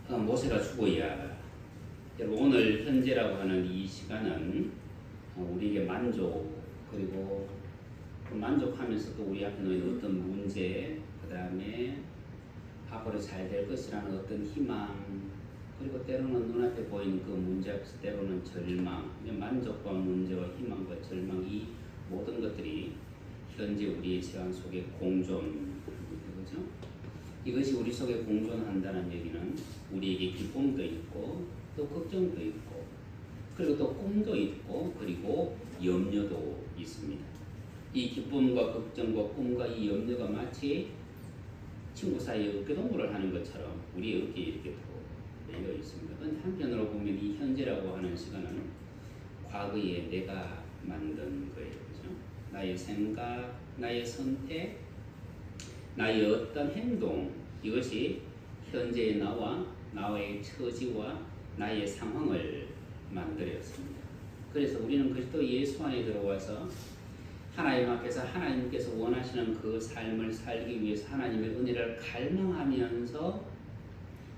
모세가 죽어야. 여러분, 오늘 현재라고 하는 이 시간은 우리에게 만족, 그리고 만족하면서도 우리 앞에 놓인 어떤 문제, 그 다음에 앞으로 잘 될 것이라는 어떤 희망, 그리고 때로는 눈앞에 보이는 그 문제 앞에서 때로는 절망, 만족과 문제와 희망과 절망, 이 모든 것들이 현재 우리의 세상 속에 공존합니다. 그죠? 이것이 우리 속에 공존한다는 얘기는 우리에게 기쁨도 있고 또 걱정도 있고 그리고 또 꿈도 있고 그리고 염려도 있습니다. 이 기쁨과 걱정과 꿈과 이 염려가 마치 친구 사이에 어깨동무를 하는 것처럼 우리 어깨에 이렇게 또 매여 있습니다. 그런데 한편으로 보면 이 현재라고 하는 시간은 과거에 내가 만든 거예요. 그죠? 나의 생각, 나의 선택, 나의 어떤 행동, 이것이 현재의 나와의 처지와 나의 상황을 만들었습니다. 그래서 우리는 그리스도 예수 안에 들어와서 하나님 앞에서 하나님께서 원하시는 그 삶을 살기 위해서 하나님의 은혜를 갈망하면서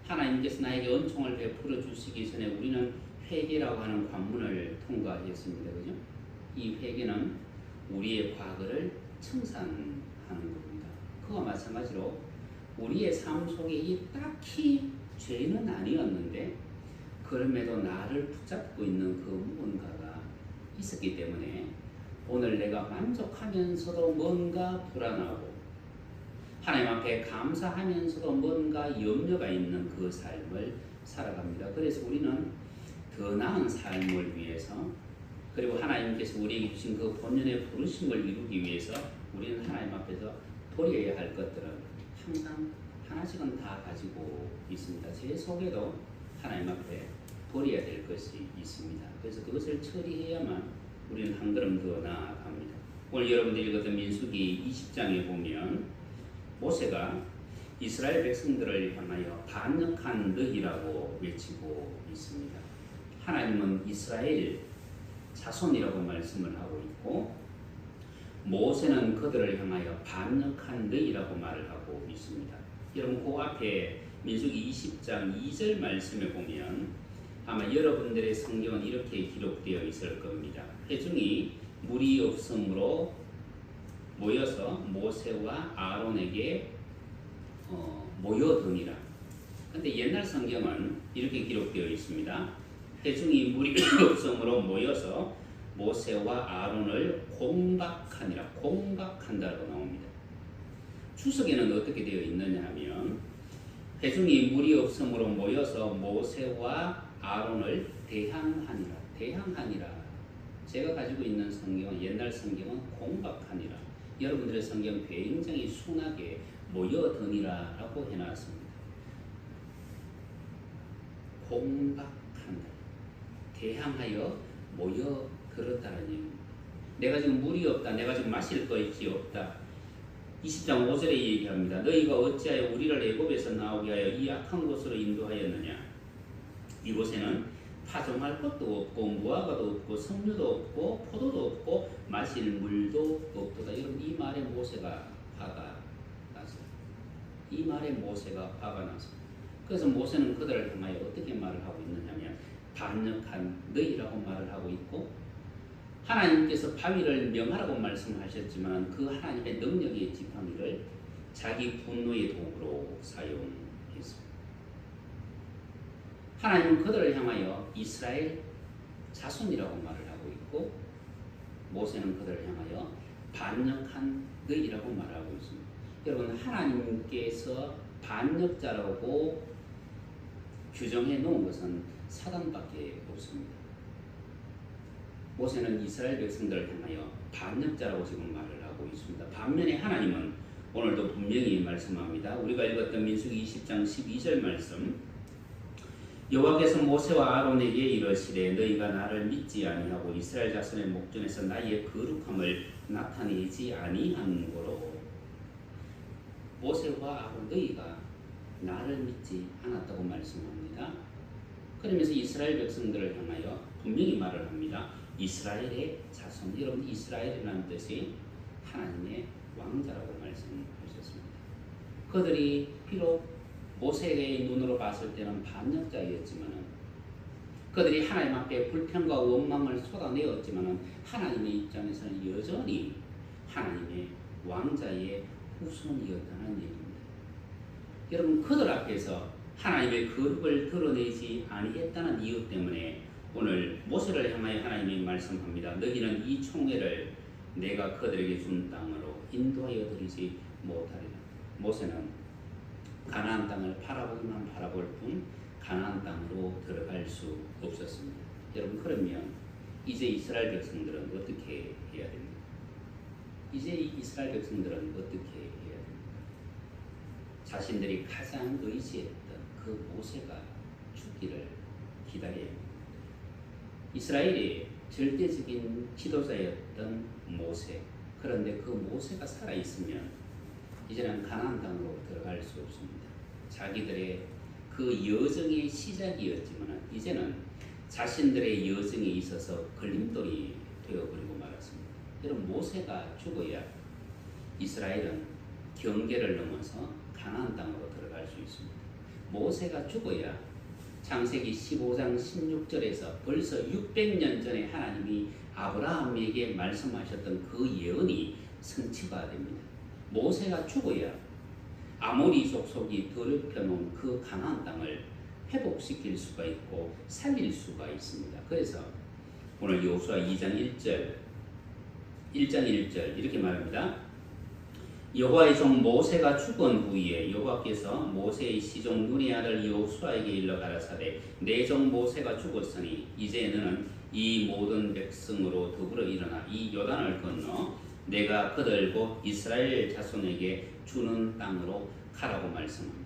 하나님께서 나에게 은총을 베풀어 주시기 전에 우리는 회개라고 하는 관문을 통과했습니다. 그죠? 이 회개는 우리의 과거를 청산하는 겁니다. 그와 마찬가지로 우리의 삶 속에 딱히 죄는 아니었는데 그럼에도 나를 붙잡고 있는 그 무언가가 있었기 때문에 오늘 내가 만족하면서도 뭔가 불안하고 하나님 앞에 감사하면서도 뭔가 염려가 있는 그 삶을 살아갑니다. 그래서 우리는 더 나은 삶을 위해서 그리고 하나님께서 우리에게 주신 그 본연의 부르심을 이루기 위해서 우리는 하나님 앞에서 버려야 할 것들은 항상 하나씩은 다 가지고 있습니다. 제 속에도 하나님 앞에 버려야 될 것이 있습니다. 그래서 그것을 처리해야만 우리는 한 걸음 더 나아갑니다. 오늘 여러분들이 읽었던 민수기 20장에 보면 모세가 이스라엘 백성들을 향하여 반역한 너희라고 외치고 있습니다. 하나님은 이스라엘 자손이라고 말씀을 하고 있고 모세는 그들을 향하여 반역한 너희라고 말을 하고 있습니다. 여러분 그 앞에 민수기 20장 2절 말씀에 보면 아마 여러분들의 성경은 이렇게 기록되어 있을 겁니다. 회중이 물이 없으므로 모여서 모세와 아론에게 모여드니라. 근데 옛날 성경은 이렇게 기록되어 있습니다. 회중이 물이 없으므로 모여서 모세와 아론을 공박하니라. 공박한다고 나옵니다. 주석에는 어떻게 되어 있느냐 하면 회중이 물이 없으므로 모여서 모세와 아론을 대항하니라. 대항하니라. 제가 가지고 있는 성경은 옛날 성경은 공박하니라. 여러분들의 성경 굉장히 순하게 모여드니라 라고 해놨습니다. 공박한다. 대항하여 모여들었다는 얘기입니다. 내가 지금 물이 없다. 내가 지금 마실 것이 없다. 20장 5절에 얘기합니다. 너희가 어찌하여 우리를 애굽에서 나오게 하여 이 악한 곳으로 인도하였느냐. 이곳에는 파종할 것도 없고 무화과도 없고 석류도 없고 포도도 없고 마실 물도 없도다. 여러분 이 말에 모세가 화가 나서 이 말에 모세가 화가 나서 그래서 모세는 그들을 향하여 어떻게 말을 하고 있느냐면 반역한 너희라고 말을 하고 있고 하나님께서 바위를 명하라고 말씀하셨지만 그 하나님의 능력의 지팡이를 자기 분노의 도구로 사용했습니다. 하나님은 그들을 향하여 이스라엘 자손이라고 말을 하고 있고 모세는 그들을 향하여 반역한 너희라고 말하고 있습니다. 여러분 하나님께서 반역자라고 규정해 놓은 것은 사단밖에 없습니다. 모세는 이스라엘 백성들을 향하여 반역자라고 지금 말을 하고 있습니다. 반면에 하나님은 오늘도 분명히 말씀합니다. 우리가 읽었던 민수기 20장 12절 말씀 여호와께서 모세와 아론에게 이르시되 너희가 나를 믿지 아니하고 이스라엘 자손의 목전에서 나의 거룩함을 나타내지 아니한 거로 모세와 아론 너희가 나를 믿지 않았다고 말씀합니다. 그러면서 이스라엘 백성들을 향하여 분명히 말을 합니다. 이스라엘의 자손. 여러분 이스라엘이라는 뜻이 하나님의 왕자라고 말씀하셨습니다. 그들이 비록 모세의 눈으로 봤을 때는 반역자였지만은 그들이 하나님 앞에 불평과 원망을 쏟아내었지만은 하나님의 입장에서는 여전히 하나님의 왕자의 후손이었다는 얘기입니다. 여러분, 그들 앞에서 하나님의 거룩을 드러내지 아니했다는 이유 때문에 오늘 모세를 향하여 하나님이 말씀합니다. 너희는 이 총회를 내가 그들에게 준 땅으로 인도하여 드리지 못하리라. 모세는 가나안 땅을 바라보기만 바라볼 뿐 가나안 땅으로 들어갈 수 없었습니다. 여러분, 그러면 이제 이스라엘 백성들은 어떻게 해야 됩니까? 이제 이스라엘 백성들은 어떻게 해야 됩니까? 자신들이 가장 의지했던 그 모세가 죽기를 기다려야 합니다. 이스라엘이 절대적인 지도자였던 모세, 그런데 그 모세가 살아있으면 이제는 가나안 땅으로 들어갈 수 없습니다. 자기들의 그 여정의 시작이었지만 이제는 자신들의 여정에 있어서 걸림돌이 되어버리고 말았습니다. 여러분, 모세가 죽어야 이스라엘은 경계를 넘어서 가나안 땅으로 들어갈 수 있습니다. 모세가 죽어야 창세기 15장 16절에서 벌써 600년 전에 하나님이 아브라함에게 말씀하셨던 그 예언이 성취가 됩니다. 모세가 죽어야 아모리 족속이 더럽혀 놓은 그 가나안 땅을 회복시킬 수가 있고 살릴 수가 있습니다. 그래서 오늘 여호수아 2장 1절 이렇게 말합니다. 여호와의 종 모세가 죽은 후에 여호와께서 모세의 시종 눈의 아들 여호수아에게 일러 가라사대 내 종 모세가 죽었으니 이제 너는 이 모든 백성으로 더불어 일어나 이 요단을 건너 내가 그들 곧 이스라엘 자손에게 주는 땅으로 가라고 말씀합니다.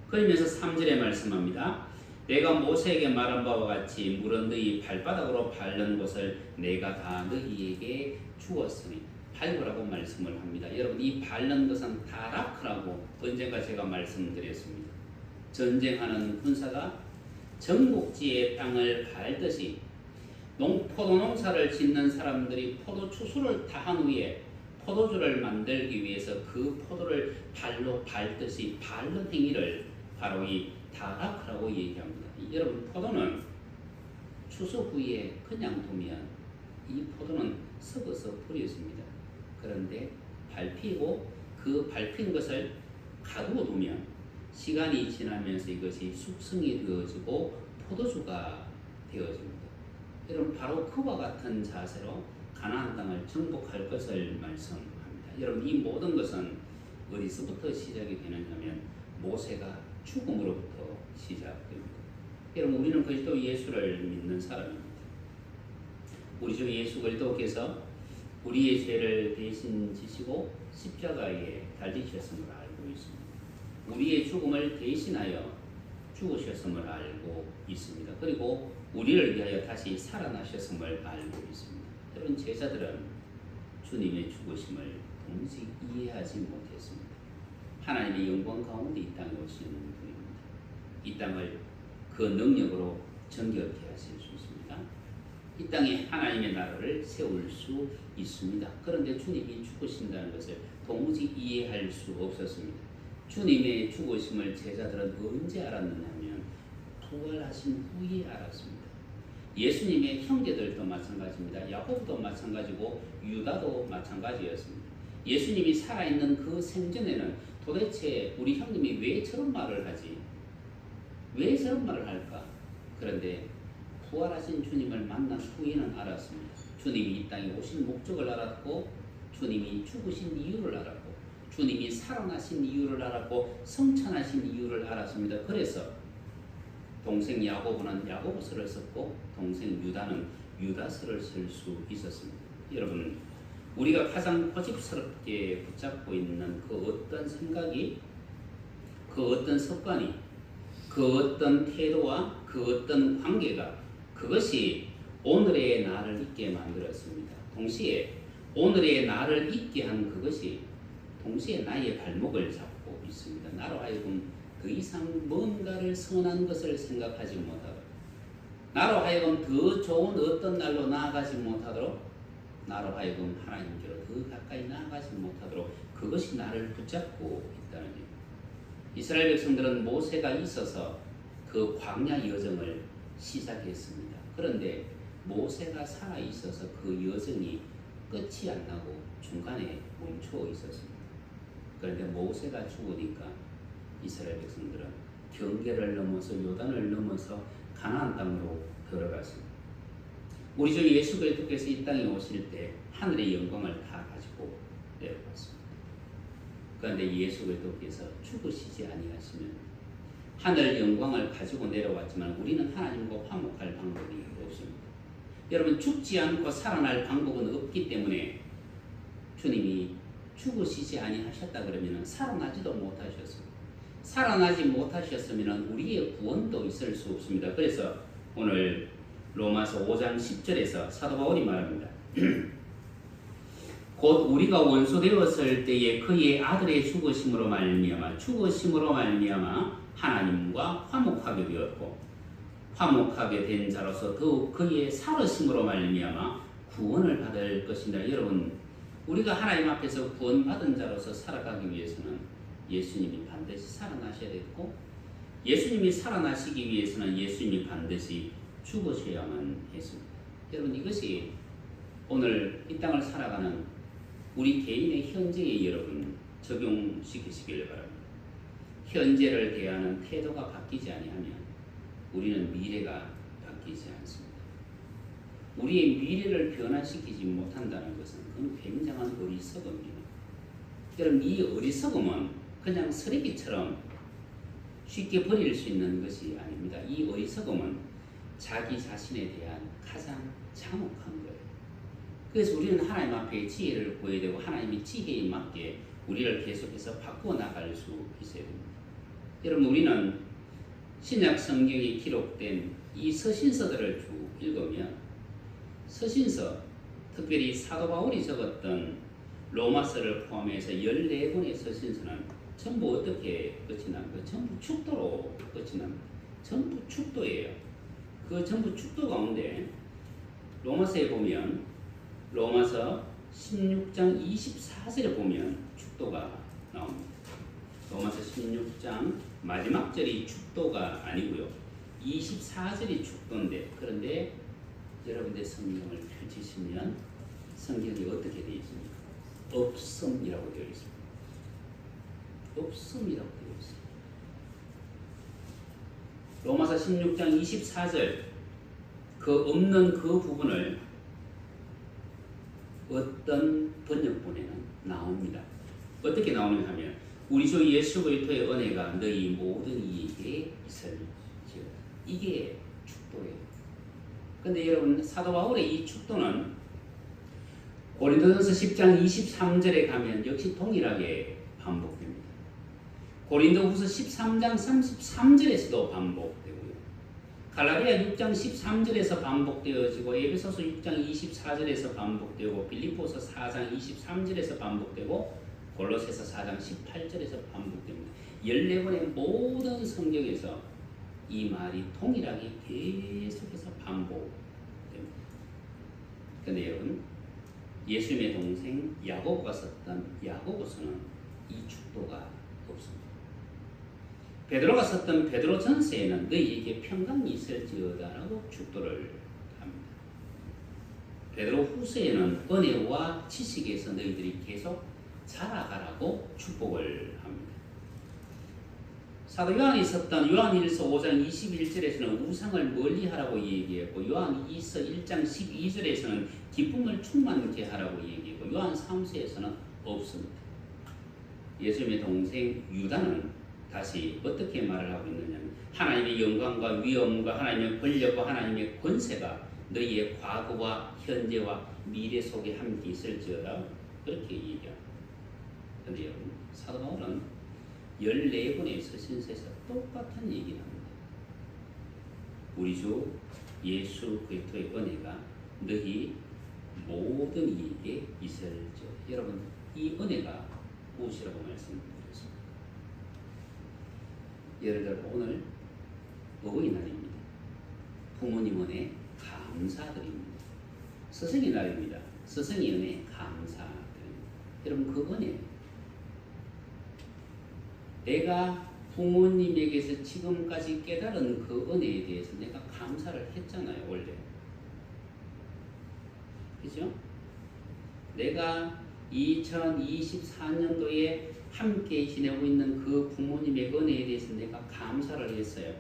그러면서 3절에 말씀합니다. 내가 모세에게 말한 바와 같이 물은 너희 발바닥으로 밟는 곳을 내가 다 너희에게 주었으니 밟으라고 말씀을 합니다. 여러분, 이 밟는 것은 다라크라고 언젠가 제가 말씀드렸습니다. 전쟁하는 군사가 정복지의 땅을 밟듯이 포도 농사를 짓는 사람들이 포도 추수를 다 한 후에 포도주를 만들기 위해서 그 포도를 발로 밟듯이 밟는 행위를 바로 이 다라크라고 얘기합니다. 여러분, 포도는 추수 후에 그냥 두면 이 포도는 썩어서 버려집니다. 그런데 밟히고 그 밟힌 것을 가두어 두면 시간이 지나면서 이것이 숙성이 되어지고 포도주가 되어집니다. 여러분, 바로 그와 같은 자세로 가나안 땅을 정복할 것을 말씀합니다. 여러분, 이 모든 것은 어디서부터 시작이 되느냐면 모세가 죽음으로부터 시작됩니다. 여러분, 우리는 그리스도 예수를 믿는 사람입니다. 우리 주 예수 그리스도께서 우리의 죄를 대신 지시고 십자가에 달리셨음을 알고 있습니다. 우리의 죽음을 대신하여 죽으셨음을 알고 있습니다. 그리고 우리를 위하여 다시 살아나셨음을 알고 있습니다. 여러분, 제자들은 주님의 죽으심을 도무지 이해하지 못했습니다. 하나님의 영광 가운데 이 땅에 오시는 분입니다. 이 땅을 그 능력으로 정결케 하실 수 있습니다. 이 땅에 하나님의 나라를 세울 수 있습니다. 그런데 주님이 죽으신다는 것을 도무지 이해할 수 없었습니다. 주님의 죽으심을 제자들은 언제 알았느냐면 부활하신 후에 알았습니다. 예수님의 형제들도 마찬가지입니다. 야곱도 마찬가지고 유다도 마찬가지였습니다. 예수님이 살아있는 그 생전에는 도대체 우리 형님이 왜 저런 말을 하지? 왜 저런 말을 할까? 그런데 부활하신 주님을 만난 후에는 알았습니다. 주님이 이 땅에 오신 목적을 알았고 주님이 죽으신 이유를 알았고 주님이 살아나신 이유를 알았고 성천하신 이유를 알았습니다. 그래서 동생 야고보는 야고보서를 썼고 동생 유다는 유다서를 쓸 수 있었습니다. 여러분, 우리가 가장 고집스럽게 붙잡고 있는 그 어떤 생각이, 그 어떤 습관이, 그 어떤 태도와 그 어떤 관계가 그것이 오늘의 나를 있게 만들었습니다. 동시에 오늘의 나를 있게 한 그것이 동시에 나의 발목을 잡고 있습니다. 나로 하여금 더 이상 뭔가를 선한 것을 생각하지 못하도록, 나로 하여금 더 좋은 어떤 날로 나아가지 못하도록, 나로 하여금 하나님께로 더 가까이 나아가지 못하도록 그것이 나를 붙잡고 있다는 일. 이스라엘 백성들은 모세가 있어서 그 광야 여정을 시작했습니다. 그런데 모세가 살아 있어서 그 여정이 끝이 안 나고 중간에 멈춰 있었습니다. 그런데 모세가 죽으니까 이스라엘 백성들은 경계를 넘어서 요단을 넘어서 가나안 땅으로 들어갔습니다. 우리 주 예수 그리스도께서 이 땅에 오실 때 하늘의 영광을 다 가지고 내려갔습니다. 그런데 예수 그리스도께서 죽으시지 아니하시면 하늘 영광을 가지고 내려왔지만 우리는 하나님과 화목할 방법이 없습니다. 여러분, 죽지 않고 살아날 방법은 없기 때문에 주님이 죽으시지 아니하셨다 그러면 살아나지도 못하셨습니다. 살아나지 못하셨으면 우리의 구원도 있을 수 없습니다. 그래서 오늘 로마서 5장 10절에서 사도 바울이 말합니다. 곧 우리가 원수 되었을 때에 그의 아들의 죽으심으로 말미암아 하나님과 화목하게 되었고 화목하게 된 자로서 더욱 그의 살으심으로 말미암아 구원을 받을 것이다. 여러분, 우리가 하나님 앞에서 구원받은 자로서 살아가기 위해서는 예수님이 반드시 살아나셔야 됐고 예수님이 살아나시기 위해서는 예수님이 반드시 죽으셔야만 했습니다. 여러분, 이것이 오늘 이 땅을 살아가는 우리 개인의 현재에 여러분 적용시키시길 바랍니다. 현재를 대하는 태도가 바뀌지 아니하면 우리는 미래가 바뀌지 않습니다. 우리의 미래를 변화시키지 못한다는 것은 그건 굉장한 어리석음입니다. 여러분, 이 어리석음은 그냥 쓰레기처럼 쉽게 버릴 수 있는 것이 아닙니다. 이 어리석음은 자기 자신에 대한 가장 참혹한 거예요. 그래서 우리는 하나님 앞에 지혜를 구해야 되고 하나님의 지혜에 맞게 우리를 계속해서 바꾸어 나갈 수 있어야 됩니다. 여러분, 우리는 신약 성경에 기록된 이 서신서들을 쭉 읽으면 서신서, 특별히 사도 바울이 적었던 로마서를 포함해서 14권의 서신서는 전부 어떻게 끝이 납니까? 전부 축도로 끝이 납니다. 전부 축도예요. 그 전부 축도 가운데 로마서에 보면 로마서 16장 24절에 보면 축도가 나옵니다. 로마서 16장 마지막 절이 축도가 아니고요. 24절이 축도인데, 그런데 여러분들 성경을 펼치시면 성경이 어떻게 되어 있습니까? 없음이라고 되어 있습니다. 없음이라고 되어 있습니다. 로마서 16장 24절 그 없는 그 부분을 어떤 번역본에는 나옵니다. 어떻게 나오냐 하면 우리 주 예수 그리스도의 은혜가 너희 모든 이에게 있을지어다. 이게 축도예요. 근데 여러분, 사도 바울의 이 축도는 고린도전서 10장 23절에 가면 역시 동일하게 반복됩니다. 고린도후서 13장 33절에서도 반복되고요. 갈라디아 6장 13절에서 반복되어지고 에베소서 6장 24절에서 반복되고 빌립보서 4장 23절에서 반복되고 골로새서 4장 18절에서 반복됩니다. 14권의 모든 성경에서 이 말이 동일하게 계속해서 반복됩니다. 그런데 여러분, 예수님의 동생 야고보가 썼던 야고보서는 이 축도가 없습니다. 베드로가 썼던 베드로전서에는 너희에게 평강이 있을지어다라고 축도를 합니다. 베드로후서에는 은혜와 지식에서 너희들이 계속 자라가라고 축복을 합니다. 사도 요한이 썼던 요한일서 5장 21절에서는 우상을 멀리하라고 얘기했고 요한이서 1장 12절에서는 기쁨을 충만케 하라고 얘기했고 요한 3서에서는 없습니다. 예수님의 동생 유다는 다시 어떻게 말을 하고 있느냐면 하나님의 영광과 위엄과 하나님의 권력과 하나님의 권세가 너희의 과거와 현재와 미래 속에 함께 있을지어다, 그렇게 얘기합니다. 그런데 여러분, 사도 바울은 14권의 서신서에서 똑같은 얘기를 합니다. 우리 주 예수 그리스도의 은혜가 너희 모든 이에게 있을지어다. 여러분, 이 은혜가 무엇이라고 말씀드렸습니다. 예를 들어 오늘 어버이날입니다. 부모님 은혜 감사드립니다. 스승의 날입니다. 스승의 은혜 감사드립니다. 여러분, 그 은혜, 내가 부모님에게서 지금까지 깨달은 그 은혜에 대해서 내가 감사를 했잖아요, 원래. 그죠? 내가 2024년도에 함께 지내고 있는 그 부모님의 은혜에 대해서 내가 감사를 했어요.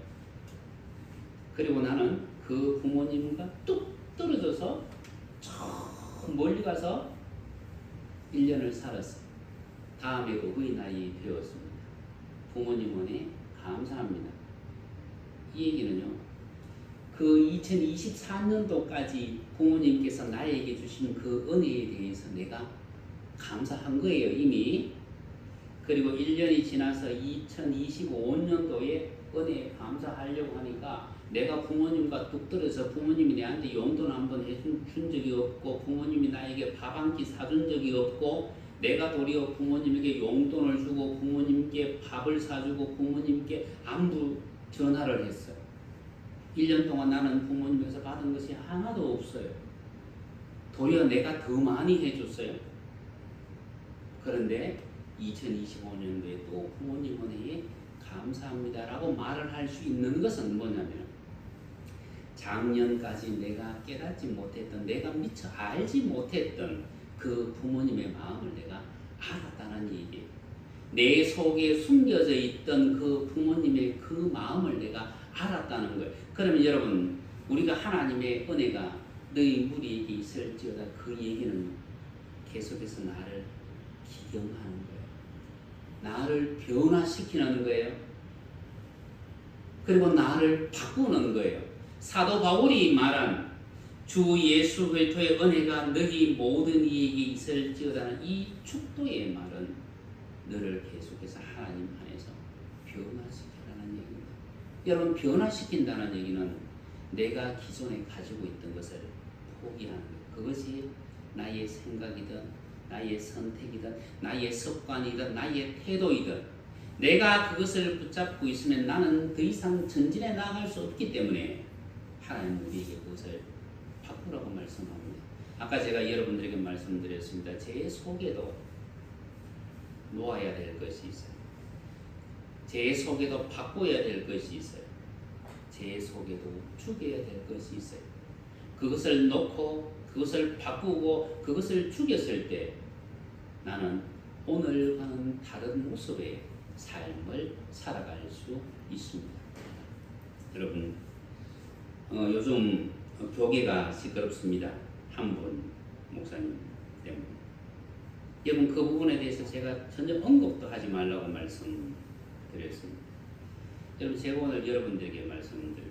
그리고 나는 그 부모님과 뚝 떨어져서 저 멀리 가서 1년을 살았어요. 다음에 그의 나이 되었습니다. 부모님 은혜 감사합니다. 이 얘기는요, 그 2024년도까지 부모님께서 나에게 주신 그 은혜에 대해서 내가 감사한 거예요, 이미. 그리고 1년이 지나서 2025년도에 은혜에 감사하려고 하니까 내가 부모님과 뚝 떨어져 부모님이 내한테 용돈 한번 해준 적이 없고, 부모님이 나에게 밥 한 끼 사준 적이 없고, 내가 도리어 부모님에게 용돈을 주고 부모님께 밥을 사주고 부모님께 안부 전화를 했어요. 1년 동안 나는 부모님에게서 받은 것이 하나도 없어요. 도리어 내가 더 많이 해줬어요. 그런데 2025년도에 또 부모님 은혜에 감사합니다라고 말을 할 수 있는 것은 뭐냐면, 작년까지 내가 깨닫지 못했던, 내가 미처 알지 못했던 그 부모님의 마음을 내가 알았다는 얘기예요. 내 속에 숨겨져 있던 그 부모님의 그 마음을 내가 알았다는 거예요. 그러면 여러분, 우리가 하나님의 은혜가 너희 무리에게 있을지어다, 그 얘기는 계속해서 나를 기경하는 거예요. 나를 변화시키는 거예요. 그리고 나를 바꾸는 거예요. 사도 바울이 말한 주 예수 그리스도의 은혜가 너희 모든 이에게 있을지어다는 이 축도의 말은 너를 계속해서 하나님 안에서 변화시키라는 얘기입니다. 여러분, 변화시킨다는 얘기는 내가 기존에 가지고 있던 것을 포기하는 거예요. 그것이 나의 생각이든 나의 선택이든 나의 습관이든 나의 태도이든 내가 그것을 붙잡고 있으면 나는 더 이상 전진해 나아갈 수 없기 때문에 하나님 우리에게 그것을 바꾸라고 말씀합니다. 아까 제가 여러분들에게 말씀드렸습니다. 제 속에도 놓아야 될 것이 있어요. 제 속에도 바꿔야 될 것이 있어요. 제 속에도 죽여야 될 것이 있어요. 그것을 놓고 그것을 바꾸고 그것을 죽였을 때 나는 오늘과는 다른 모습의 삶을 살아갈 수 있습니다. 여러분, 요즘 교계가 시끄럽습니다. 한 분 목사님 때문에. 여러분, 그 부분에 대해서 제가 전혀 언급도 하지 말라고 말씀드렸습니다. 여러분, 제가 오늘 여러분들에게 말씀드립니다.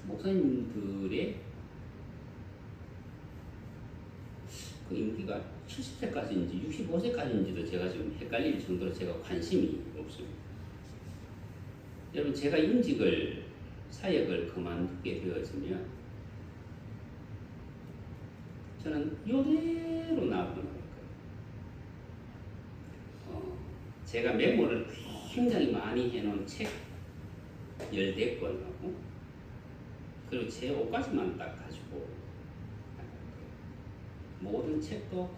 목사님들의 그 임기가 70세까지인지 65세까지인지도 제가 지금 헷갈릴 정도로 제가 관심이 없습니다. 여러분, 제가 임직을 사역을 그만두게 되어지면 저는 요대로 나아갈 거예요. 제가 메모를 굉장히 많이 해놓은 책 14권하고 그리고 제 옷까지만 딱 가지고 모든 책도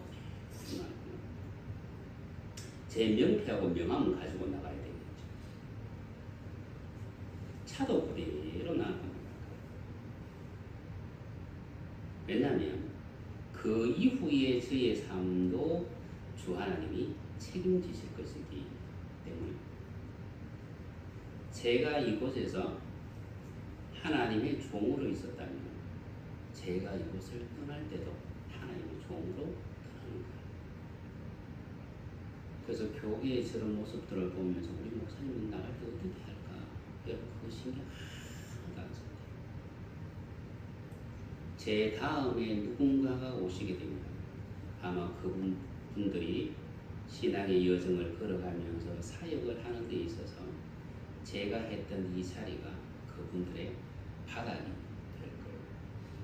제 명패하고 명함을 가지고 나가야 되겠죠. 차도 그대로 나가는 거예요. 왜냐하면 그 이후에 저의 삶도 주 하나님이 책임지실 것이기 때문에 제가 이곳에서 하나님의 종으로 있었다면 제가 이곳을 떠날 때도 하나님의 종으로 떠나는 거예요. 그래서 교회의 저런 모습들을 보면서 우리 목사님은 나갈 때 어떻게 할까? 여러분, 그거 신경 하나도 안 써요. 제 다음에 누군가가 오시게 됩니다. 아마 그분들이 신앙의 여정을 걸어가면서 사역을 하는 데 있어서 제가 했던 이 자리가 그분들의 바닥이 될 거예요.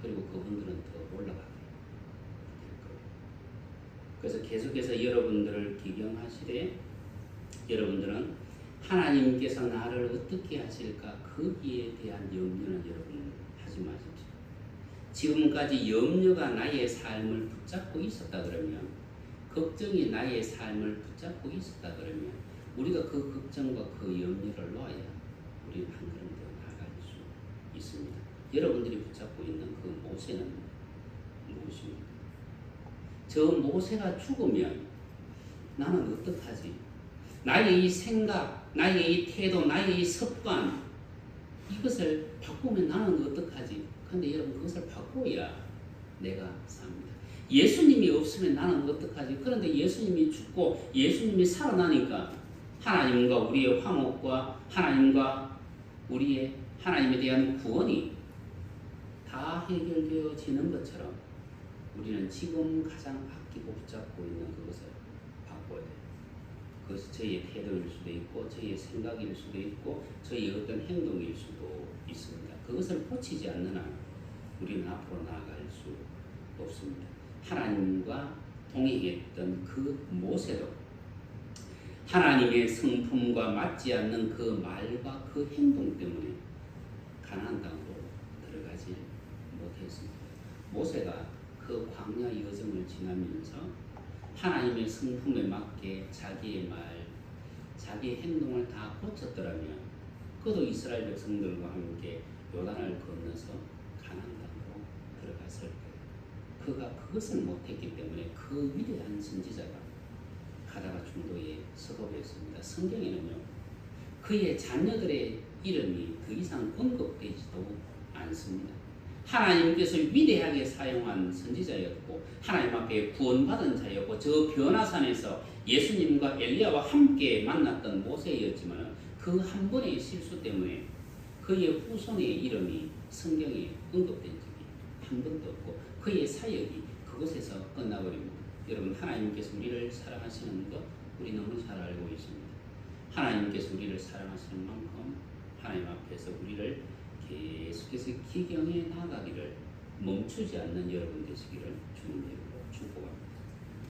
그리고 그분들은 더 올라가게 될 거예요. 그래서 계속해서 여러분들을 기경하시되 여러분들은 하나님께서 나를 어떻게 하실까 거기에 대한 염려는 여러분 하지 마십시오. 지금까지 염려가 나의 삶을 붙잡고 있었다 그러면, 걱정이 나의 삶을 붙잡고 있었다 그러면 우리가 그 걱정과 그 염려를 놓아야 우리는 한 걸음 더 나아갈 수 있습니다. 여러분들이 붙잡고 있는 그 모세는 무엇입니까? 저 모세가 죽으면 나는 어떡하지? 나의 이 생각, 나의 이 태도, 나의 이 습관, 이것을 바꾸면 나는 어떡하지? 근데 여러분, 그것을 바꿔야 내가 삽니다. 예수님이 없으면 나는 어떡하지? 그런데 예수님이 죽고 예수님이 살아나니까 하나님과 우리의 화목과 하나님과 우리의 하나님에 대한 구원이 다 해결되어지는 것처럼 우리는 지금 가장 아끼고 붙잡고 있는 그것을 바꿔야 돼요. 그것이 저희의 태도일 수도 있고 저희의 생각일 수도 있고 저희의 어떤 행동일 수도 있습니다. 그것을 고치지 않는 한 우리는 앞으로 나아갈 수 없습니다. 하나님과 동행했던 그 모세도 하나님의 성품과 맞지 않는 그 말과 그 행동 때문에 가나안 땅으로 들어가지 못했습니다. 모세가 그 광야 여정을 지나면서 하나님의 성품에 맞게 자기의 말, 자기의 행동을 다 고쳤더라면 그도 이스라엘 백성들과 함께 요단을 건너서 가나안 땅으로 들어갔을 거예요. 그가 그것을 못했기 때문에 그 위대한 선지자가 가다가 중도에 서거되었습니다. 성경에는요, 그의 자녀들의 이름이 더 이상 언급되지도 않습니다. 하나님께서 위대하게 사용한 선지자였고 하나님 앞에 구원받은 자였고 저 변화산에서 예수님과 엘리야와 함께 만났던 모세였지만 그 한 번의 실수 때문에 그의 후손의 이름이 성경에 언급된 적이 한 번도 없고 그의 사역이 그곳에서 끝나버립니다. 여러분, 하나님께서 우리를 사랑하시는 것 우리 너무 잘 알고 있습니다. 하나님께서 우리를 사랑하시는 만큼 하나님 앞에서 우리를 계속해서 기경에 나가기를 멈추지 않는 여러분 되시기를 주님의 이름으로 축복합니다.